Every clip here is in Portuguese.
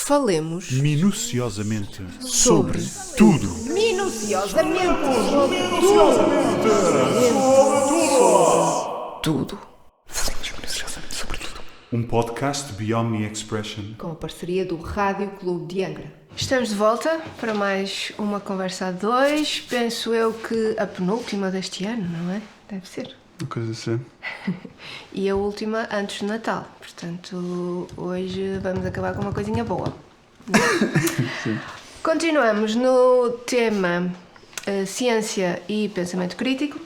Falemos minuciosamente sobre tudo. Minuciosamente tudo. Falemos minuciosamente sobre tudo. Um podcast Beyond Me Expression. Com a parceria do Rádio Clube de Angra. Estamos de volta para mais uma conversa a dois. Penso eu que a penúltima deste ano, não é? Deve ser. Uma coisa assim. E a última antes do Natal. Portanto, hoje vamos acabar com uma coisinha boa. Sim. Continuamos no tema ciência e pensamento crítico.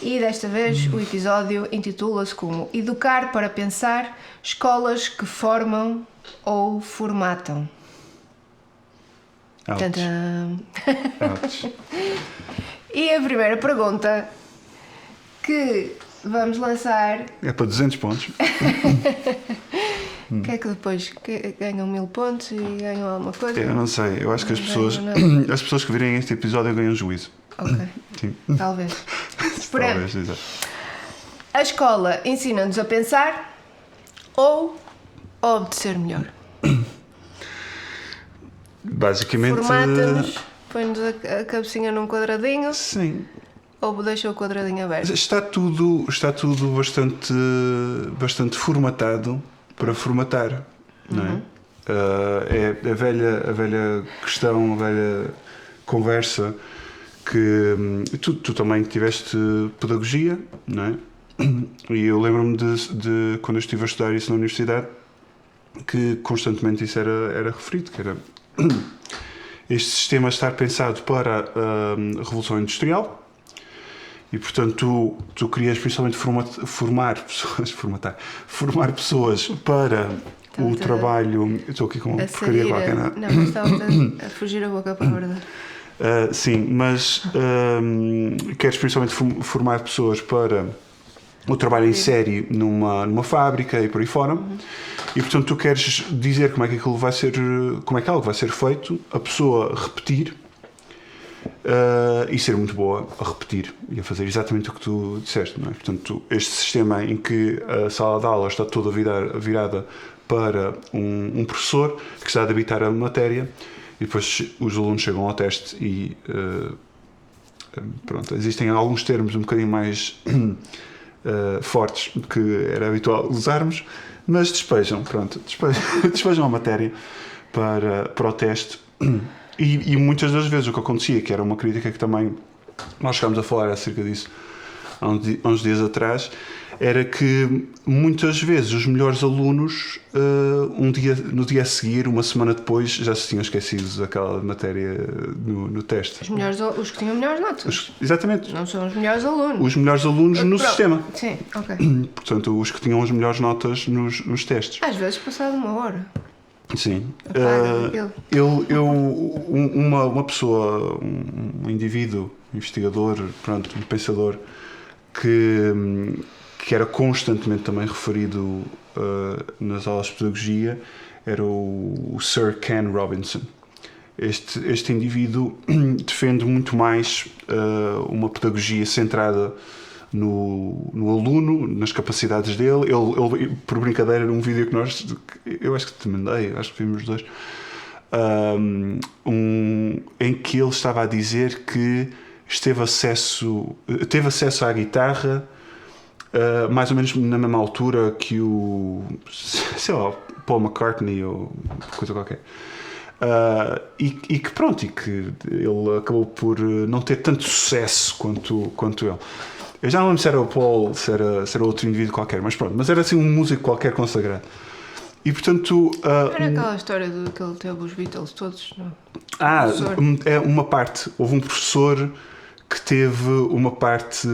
E desta vez o episódio intitula-se como Educar para Pensar, Escolas que Formam ou Formatam. Ouch. Tantã. Ouch. E a primeira pergunta que vamos lançar, É para 200 pontos. que é que depois ganham 1000 pontos e ganham alguma coisa? Eu não sei, eu acho que as pessoas que virem este episódio ganham juízo. Ok, Sim. talvez. Esperemos. Talvez, exato. A escola ensina-nos a pensar ou a obedecer melhor? Basicamente. Formata-nos, põe-nos a cabecinha num quadradinho Sim. ou deixa o quadradinho aberto? Está tudo bastante formatado para formatar, não é? É a velha questão, a velha conversa que tu também tiveste pedagogia, não é? E eu lembro-me de quando eu estive a estudar isso na universidade, que constantemente isso era referido, que era este sistema estar pensado para a Revolução Industrial. E, portanto, tu querias principalmente formar pessoas para o trabalho... Estou aqui com uma porcaria qualquer. Não, mas estava a fugir a boca para a verdade. Sim, mas queres principalmente formar pessoas para o trabalho em série numa fábrica e por aí fora. E, portanto, tu queres dizer como é que algo vai ser feito, a pessoa repetir, e ser muito boa a repetir e a fazer exatamente o que tu disseste, não é? Portanto, este sistema em que a sala de aula está toda virada para um professor que está a debitar a matéria e depois os alunos chegam ao teste e pronto, existem alguns termos um bocadinho mais fortes que era habitual usarmos, mas despejam a matéria para o teste. E muitas das vezes o que acontecia, que era uma crítica que também nós chegámos a falar acerca disso há uns dias atrás, era que muitas vezes os melhores alunos no dia a seguir, uma semana depois, já se tinham esquecido daquela matéria no teste. Os que tinham melhores notas. Exatamente. Não são os melhores alunos. Os melhores alunos no sistema. Sim, ok. Portanto, os que tinham as melhores notas nos testes. Às vezes passado uma hora. Sim. Apaga Uma pessoa, um indivíduo, investigador, pronto, um pensador que era constantemente também referido nas aulas de pedagogia era o Sir Ken Robinson. Este indivíduo defende muito mais uma pedagogia centrada no aluno, nas capacidades dele. Ele, por brincadeira, num vídeo que eu acho que te mandei, acho que vimos os dois, em que ele estava a dizer que teve acesso à guitarra mais ou menos na mesma altura que o, sei lá, Paul McCartney ou coisa qualquer. E que pronto, e que ele acabou por não ter tanto sucesso quanto ele. Eu já não lembro se era o Paul, se era outro indivíduo qualquer, mas pronto, mas era assim um músico qualquer consagrado. E portanto... era aquela história de que ele teve os Beatles todos, não? É uma parte. Houve um professor que teve uma parte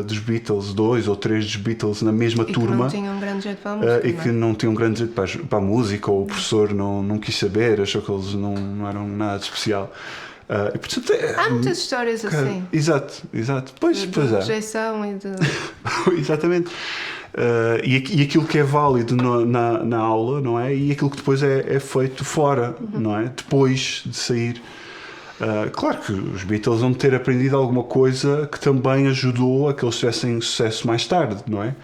dos Beatles, 2 ou 3 dos Beatles na mesma turma. Que não tinha um grande jeito para a música. E que não tinha um grande jeito para a música, ou o professor não quis saber, achou que eles não eram nada de especial. E, portanto, há muitas histórias assim. Exato. Pois de é. rejeição e de... Exatamente. E aquilo que é válido na aula, não é? E aquilo que depois é feito fora, não é? Depois de sair. Claro que os Beatles vão ter aprendido alguma coisa que também ajudou a que eles tivessem sucesso mais tarde, não é?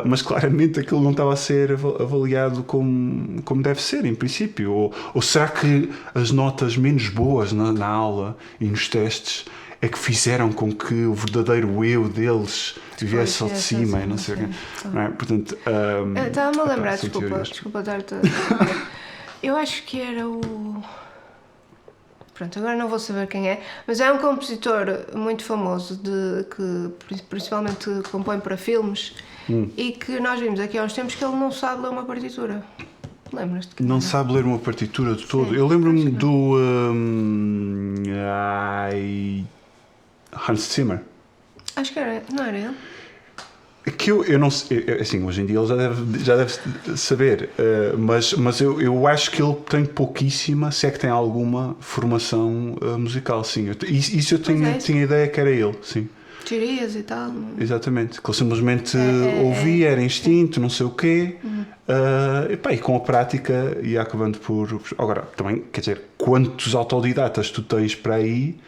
Mas claramente aquilo não estava a ser avaliado como deve ser, em princípio. Ou será que as notas menos boas na aula e nos testes é que fizeram com que o verdadeiro eu deles viesse ao de cima e não sei o quê? Não é? Portanto, estava-me a lembrar, são teorias. desculpa estar-te a... Eu acho que era o... Pronto, agora não vou saber quem é, mas é um compositor muito famoso que principalmente compõe para filmes e que nós vimos aqui há uns tempos que ele não sabe ler uma partitura. Lembras-te? Que Não sabe ler uma partitura de todo. Sim, Eu lembro-me acho que do Hans Zimmer. Acho que era, não era ele? Que eu não sei, assim, hoje em dia ele já deve saber, mas eu acho que ele tem pouquíssima, se é que tem alguma formação musical, sim. Isso eu tinha ideia que era ele, sim. Teorias e tal. Exatamente, que ele simplesmente ouvia, era instinto, não sei o quê, e com a prática ia acabando por... Agora, também, quer dizer, quantos autodidatas tu tens para aí,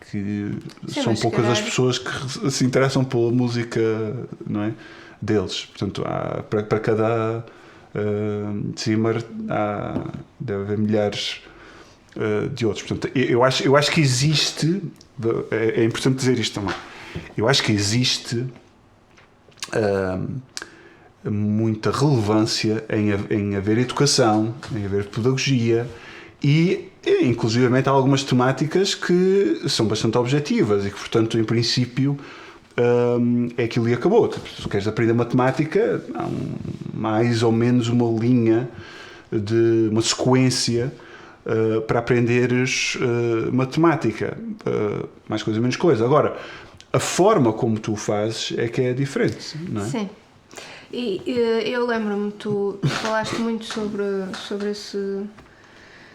que Sim, são mas poucas calhar... as pessoas que se interessam pela música, não é, deles. Portanto, para cada Zimmer deve haver milhares de outros. Portanto, eu acho que existe, é importante dizer isto também, eu acho que existe muita relevância em haver educação, em haver pedagogia e inclusivamente há algumas temáticas que são bastante objetivas e que, portanto, em princípio é aquilo e acabou. Se tu queres aprender matemática, há mais ou menos uma linha de uma sequência para aprenderes matemática, mais coisa, menos coisa. Agora, a forma como tu fazes é que é diferente, não é? Sim. E eu lembro-me, tu falaste muito sobre esse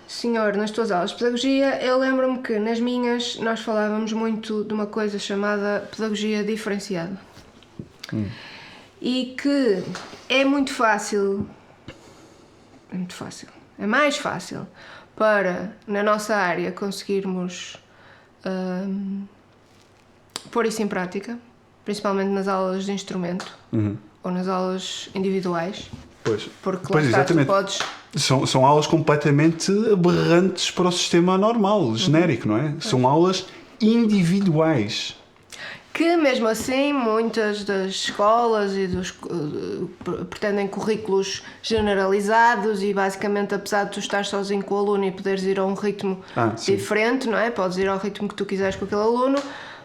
senhor nas tuas aulas de pedagogia. Eu lembro-me que nas minhas nós falávamos muito de uma coisa chamada pedagogia diferenciada. E que é muito fácil, é mais fácil para, na nossa área, conseguirmos pôr isso em prática, principalmente nas aulas de instrumento ou nas aulas individuais. Pois, porque lá está, exatamente. tu podes... São aulas completamente aberrantes para o sistema normal, genérico, não é? São aulas individuais. Que mesmo assim muitas das escolas pretendem currículos generalizados e basicamente, apesar de tu estar sozinho com o aluno e poderes ir a um ritmo diferente, não é? Podes ir ao ritmo que tu quiseres com aquele aluno,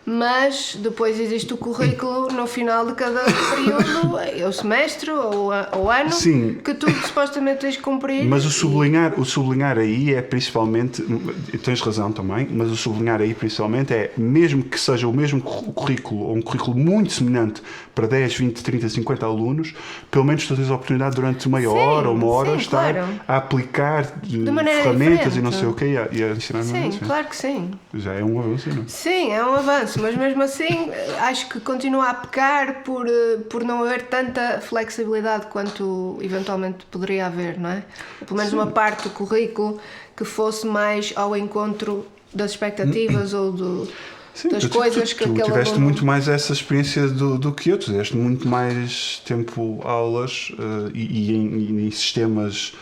mas depois existe o currículo no final de cada período, o semestre ou ano, Sim. que tu supostamente tens de cumprir. Mas o sublinhar aí é principalmente, tens razão também, mas o sublinhar aí principalmente é, mesmo que seja o mesmo currículo ou um currículo muito semelhante para 10, 20, 30, 50 alunos, pelo menos tu tens a oportunidade durante meia hora ou uma hora estar a aplicar ferramentas diferente. E não sei o quê e a ensinar. Sim, claro que sim. Já é um avanço, não é? Sim, é um avanço, mas mesmo assim acho que continua a pecar por não haver tanta flexibilidade quanto eventualmente poderia haver, não é? Pelo menos uma parte do currículo que fosse mais ao encontro das expectativas ou das coisas que aquele tiveste aluno... muito mais essa experiência do que eu. Tu tiveste muito mais tempo aulas e em sistemas,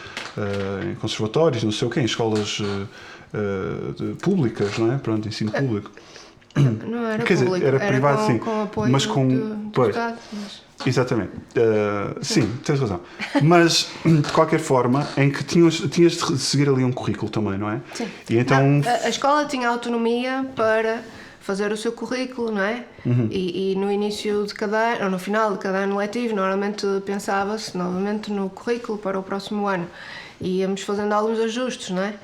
em conservatórios, não sei o quê, em escolas públicas, não é? Pronto, ensino público. Não era Quer público, dizer, era privado, sim, com apoio mas com do Estado. Exatamente. Sim, tens razão. Mas, de qualquer forma, em que tinhas de seguir ali um currículo também, não é? Sim. E então... Não, a escola tinha autonomia para fazer o seu currículo, não é? E no início de cada ano, ou no final de cada ano letivo, normalmente pensava-se novamente no currículo para o próximo ano. E íamos fazendo alguns ajustes, não é?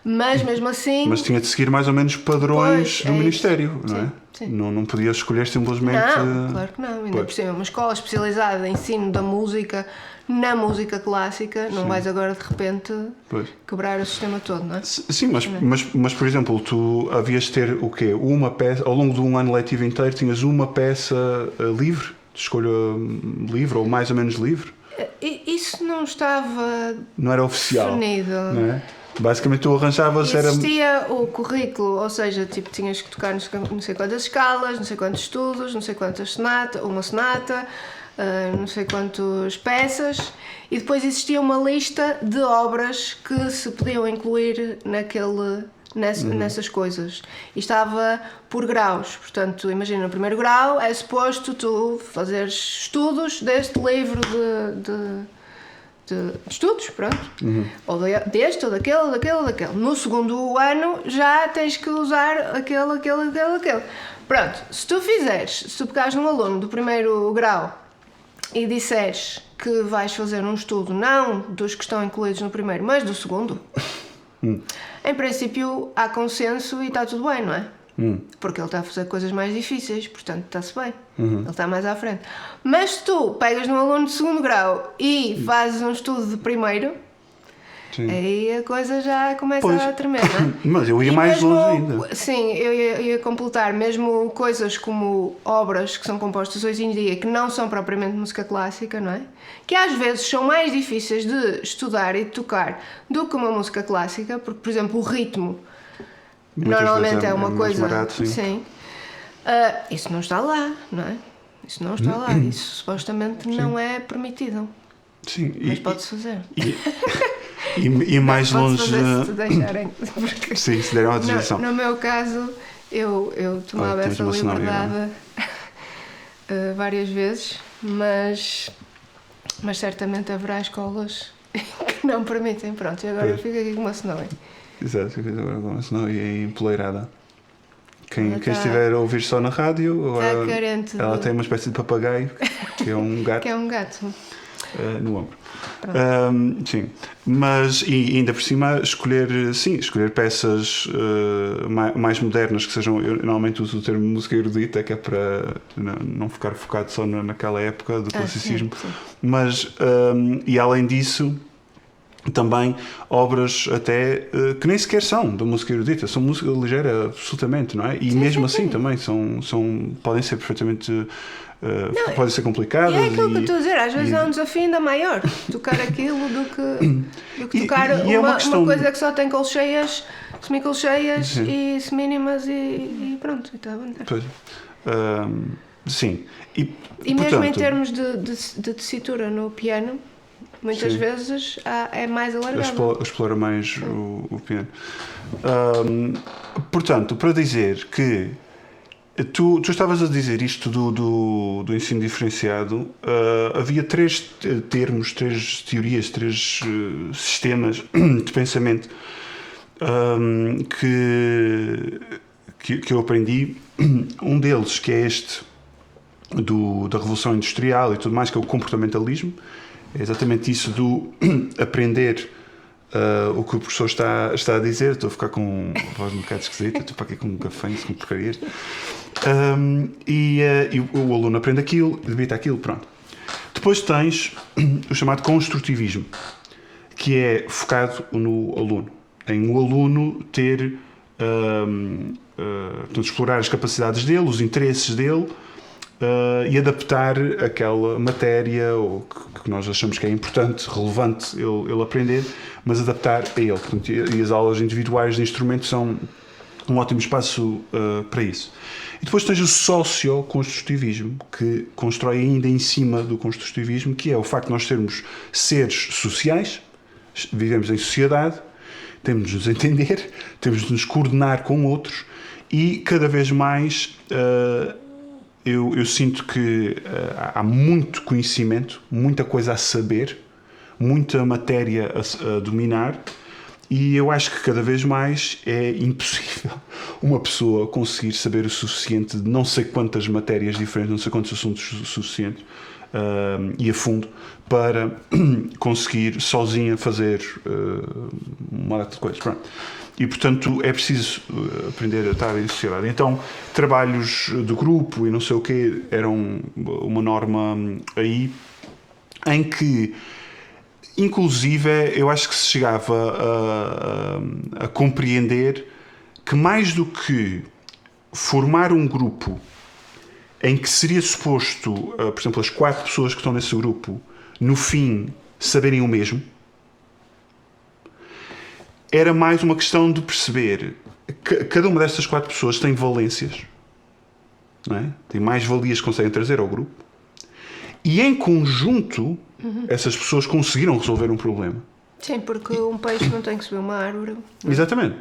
Mas mesmo assim... Mas tinha de seguir mais ou menos padrões do Ministério, não é? Sim. Não podias escolher simplesmente... Não, claro que não. Ainda por cima, uma escola especializada em ensino da música, na música clássica, não vais agora de repente quebrar o sistema todo, não é? Sim, mas por exemplo, tu havias de ter o quê? Uma peça, ao longo de um ano letivo inteiro, tinhas uma peça livre, de escolha livre ou mais ou menos livre? Isso não estava... Não era oficial, definido. não é? Basicamente tu arranjavas, era... Existia o currículo, ou seja, tipo, tinhas que tocar não sei quantas escalas, não sei quantos estudos, não sei quantas uma sonata, não sei quantas peças, e depois existia uma lista de obras que se podiam incluir nessas coisas. E estava por graus, portanto, imagina, no primeiro grau é suposto tu fazeres estudos deste livro de estudos, pronto, ou deste, ou daquele. No segundo ano já tens que usar aquele. Pronto, se tu pegares num aluno do primeiro grau e disseres que vais fazer um estudo não dos que estão incluídos no primeiro, mas do segundo, em princípio há consenso e está tudo bem, não é? Porque ele está a fazer coisas mais difíceis, portanto está-se bem, ele está mais à frente. Mas se tu pegas num aluno de segundo grau e fazes um estudo de primeiro, Sim. aí a coisa já começa Pois. a tremer, não é? Mas eu ia E mais mesmo, longe ainda. Sim, eu ia completar mesmo coisas como obras que são compostas hoje em dia que não são propriamente música clássica, não é? Que às vezes são mais difíceis de estudar e de tocar do que uma música clássica, porque, por exemplo, o ritmo Muitas normalmente vezes é uma mais coisa. barato, sim. Isso não está lá, não é? Isso não está lá, isso supostamente não é permitido, Sim, mas pode-se fazer. e mais Pode-se longe... fazer se te deixarem. Porque Sim, se deram a autorização. no meu caso, eu tomava tens essa uma cenória, liberdade várias vezes, mas certamente haverá escolas que não permitem. Pronto, e agora eu fico aqui com uma cenória. Exato, senão ia empoleirada. Quem Ela tá- estiver a ouvir só na rádio, agora carente ela de- tem uma espécie de papagaio, que é um gato Que é um gato. no ombro. Sim, mas e ainda por cima escolher peças mais modernas que sejam. Eu normalmente uso o termo música erudita, que é para não ficar focado só naquela época do classicismo, sim. mas e além disso também obras até que nem sequer são da música erudita, são música ligeira absolutamente, não é? E mesmo assim também podem ser perfeitamente podem ser complicadas. E é aquilo que eu estou a dizer, às vezes é um desafio ainda maior tocar aquilo do que tocar e é uma questão... coisa que só tem colcheias, semicolcheias Sim. e semínimas e pronto, e está a aguentar. Pois. Sim. E E mesmo portanto, em termos de tessitura no piano, muitas Sim. vezes é mais alargado. explora mais o piano. Portanto, para dizer que tu estavas a dizer isto do ensino diferenciado, havia três termos, três teorias, três sistemas de pensamento que eu aprendi. Um deles, que é este da Revolução Industrial e tudo mais, que é o comportamentalismo. É exatamente isso do aprender o que o professor está a dizer. Estou a ficar com uma voz um bocado esquisita, estou para aqui com um café, com porcarias. E o aluno aprende aquilo, debita aquilo, pronto. Depois tens o chamado construtivismo, que é focado no aluno, em o aluno ter, portanto, explorar as capacidades dele, os interesses dele, e adaptar aquela matéria ou que nós achamos que é importante, relevante ele aprender, mas adaptar a ele. Portanto, e as aulas individuais de instrumento são um ótimo espaço para isso. E depois tens o socioconstrutivismo, que constrói ainda em cima do construtivismo, que é o facto de nós sermos seres sociais, vivemos em sociedade, temos de nos entender, temos de nos coordenar com outros e cada vez mais eu sinto que há muito conhecimento, muita coisa a saber, muita matéria a dominar. E eu acho que cada vez mais é impossível uma pessoa conseguir saber o suficiente de não sei quantas matérias diferentes, não sei quantos assuntos suficientes e a fundo para conseguir sozinha fazer uma data de coisas. Pronto. E, portanto, é preciso aprender a estar em sociedade. Então, trabalhos de grupo e não sei o quê eram uma norma aí em que inclusive, eu acho que se chegava a compreender que mais do que formar um grupo em que seria suposto, por exemplo, as 4 pessoas que estão nesse grupo, no fim, saberem o mesmo, era mais uma questão de perceber que cada uma destas 4 pessoas tem valências, não é? Tem mais valias que conseguem trazer ao grupo, e em conjunto essas pessoas conseguiram resolver um problema. Sim, porque um peixe não tem que subir uma árvore. Exatamente.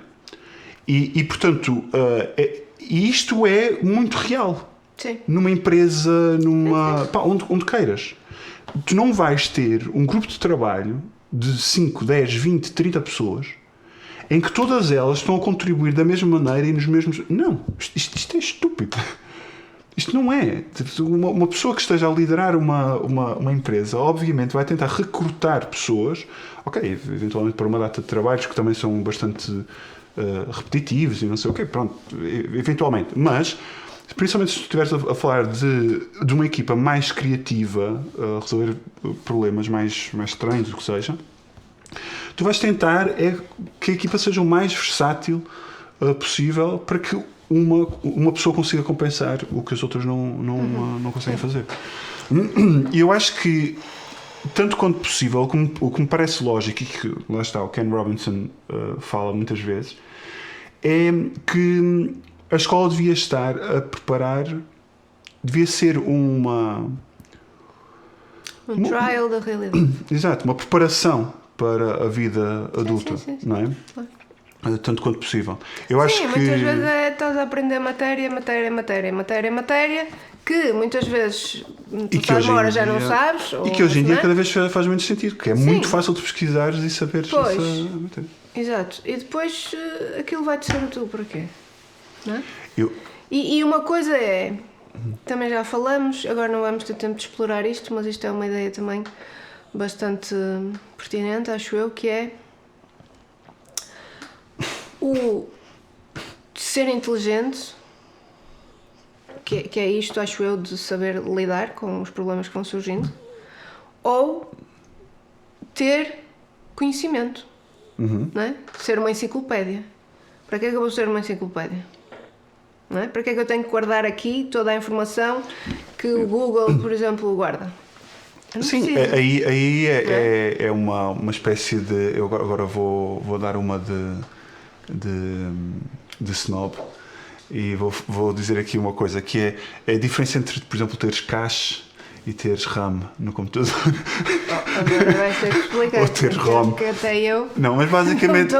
E portanto, e isto é muito real. Sim. Numa empresa, pá, onde queiras. Tu não vais ter um grupo de trabalho de 5, 10, 20, 30 pessoas em que todas elas estão a contribuir da mesma maneira e nos mesmos... Não, isto é estúpido. Isto não é. Uma pessoa que esteja a liderar uma empresa, obviamente, vai tentar recrutar pessoas, ok, eventualmente para uma data de trabalhos que também são bastante repetitivos e não sei o quê, pronto, eventualmente. Mas, principalmente se tu estiveres a falar de uma equipa mais criativa, a resolver problemas mais estranhos, o que seja, tu vais tentar que a equipa seja o mais versátil possível para que uma pessoa consiga compensar o que as outras não conseguem fazer. E eu acho que, tanto quanto possível, o que me parece lógico, e que lá está, o Ken Robinson fala muitas vezes, é que a escola devia estar a preparar, devia ser um trial da realidade. Exato, uma preparação para a vida adulta, sim. não é? Claro. Tanto quanto possível. Eu acho que muitas vezes estás a aprender matéria, que muitas vezes tu estás uma hora já não sabes. E que hoje em dia cada vez faz menos sentido, porque é muito fácil de pesquisares e saberes essa matéria. Exato. E depois aquilo vai-te ser útil para quê? Não é? E uma coisa é, também já falamos, agora não vamos ter tempo de explorar isto, mas isto é uma ideia também bastante pertinente, acho eu, que é o ser inteligente, que é isto, acho eu, de saber lidar com os problemas que vão surgindo, ou ter conhecimento, não é? Ser uma enciclopédia. Para que é que eu vou ser uma enciclopédia? Não é? Para que é que eu tenho que guardar aqui toda a informação que o Google, por exemplo, guarda? sim, aí é uma espécie de... Eu agora vou dar uma de snob e vou dizer aqui uma coisa, que é a diferença entre, por exemplo, teres cache e teres RAM no computador. Agora vai ter que explicar. Ou ter ROM. Que até eu... Não, mas basicamente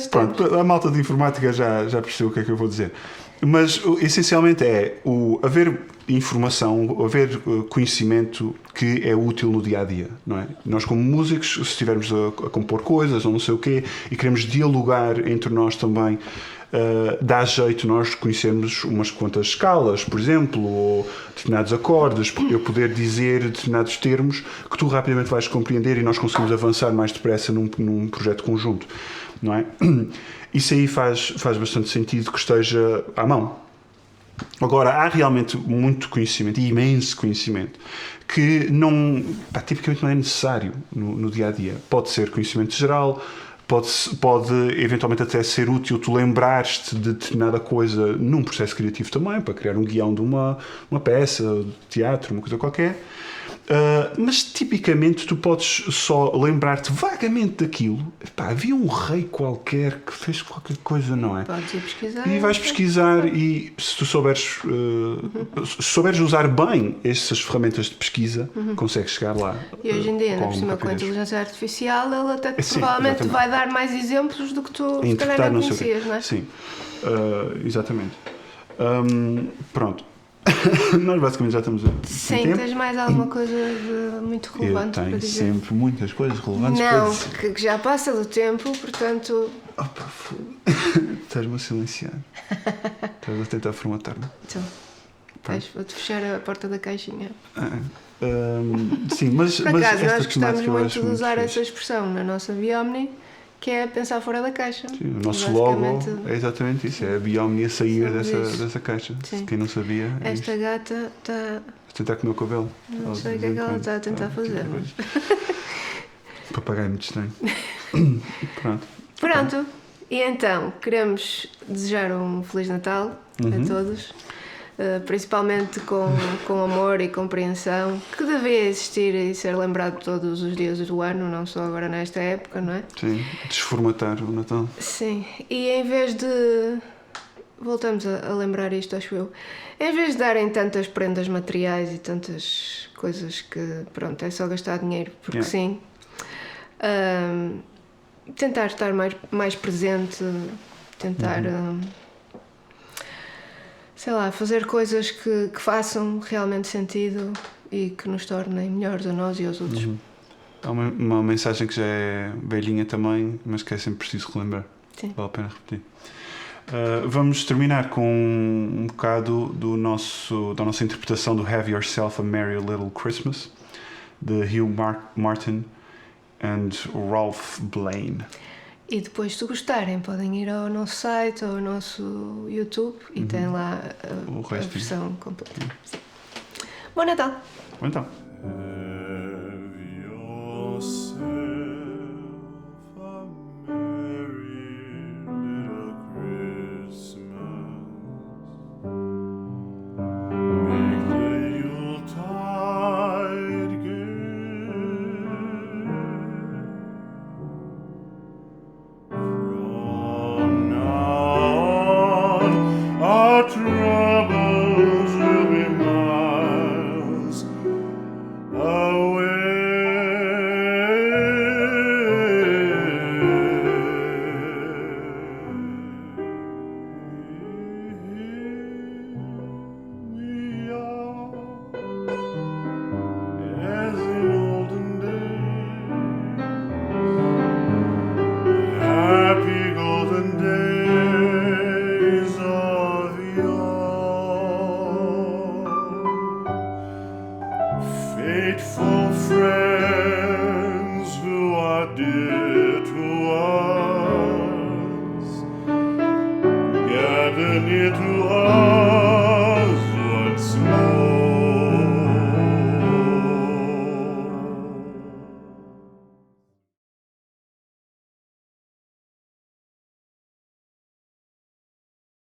pronto, a malta de informática já percebeu o que é que eu vou dizer. Mas essencialmente é haver informação, haver conhecimento que é útil no dia-a-dia, não é? Nós, como músicos, se estivermos a compor coisas ou não sei o quê e queremos dialogar entre nós também, dá jeito nós conhecermos umas quantas escalas, por exemplo, ou determinados acordes, eu poder dizer determinados termos que tu rapidamente vais compreender e nós conseguimos avançar mais depressa num projeto conjunto, não é? Isso aí faz bastante sentido que esteja à mão. Agora, há realmente muito conhecimento, e imenso conhecimento, que tipicamente não é necessário no dia-a-dia. Pode ser conhecimento geral, pode eventualmente até ser útil tu lembrares-te de determinada coisa num processo criativo também, para criar um guião de uma peça, de teatro, uma coisa qualquer. Mas tipicamente tu podes só lembrar-te vagamente daquilo. Havia um rei qualquer que fez qualquer coisa, não é? Podes ir pesquisar. E vais pesquisar e se tu souberes usar bem essas ferramentas de pesquisa, consegues chegar lá. E hoje em dia, ainda por cima, com a inteligência artificial, ele até provavelmente exatamente. vai dar mais exemplos do que tu se Interpretar, calhar não sei o quê. conhecias, não é? Sim, exatamente. Pronto. Nós basicamente já estamos Sim, tens mais alguma coisa muito relevante para tenho dizer? sempre muitas coisas relevantes para Não, dizer. que já passa do tempo, portanto... Opa, estás-me a silenciar. Estás a tentar formatar-me. Então, vou-te fechar a porta da caixinha. Sim, mas Por acaso, esta nós gostamos temática eu muito acho de usar fixe. essa expressão na nossa Biomni, que é pensar fora da caixa. Sim, o nosso logo é exatamente isso, é a Biomni a sair dessa caixa. Sim. Quem não sabia, é Esta isto. gata está... A tentar comer o cabelo. Não sei o que é que ela está a tentar fazer. Mas... Papagaio muito estranho. Pronto. E então, queremos desejar um Feliz Natal a todos. principalmente com amor e compreensão, que devia existir e ser lembrado todos os dias do ano, não só agora nesta época, não é? Sim, desformatar o Natal. Sim, e em vez de... Voltamos a lembrar isto, acho eu. Em vez de darem tantas prendas materiais e tantas coisas que, pronto, é só gastar dinheiro, porque sim, tentar estar mais presente, tentar, sei lá, fazer coisas que façam realmente sentido e que nos tornem melhores a nós e aos outros. Há uma mensagem que já é velhinha também, mas que é sempre preciso relembrar. Sim. Vale a pena repetir. Vamos terminar com um bocado da nossa interpretação do Have Yourself a Merry Little Christmas, de Hugh Martin and Ralph Blaine. E depois, se gostarem, podem ir ao nosso site ou ao nosso YouTube e tem lá a versão completa. Sim. Bom Natal! Então. Troubles will be miles faithful friends who are dear to us, gather near to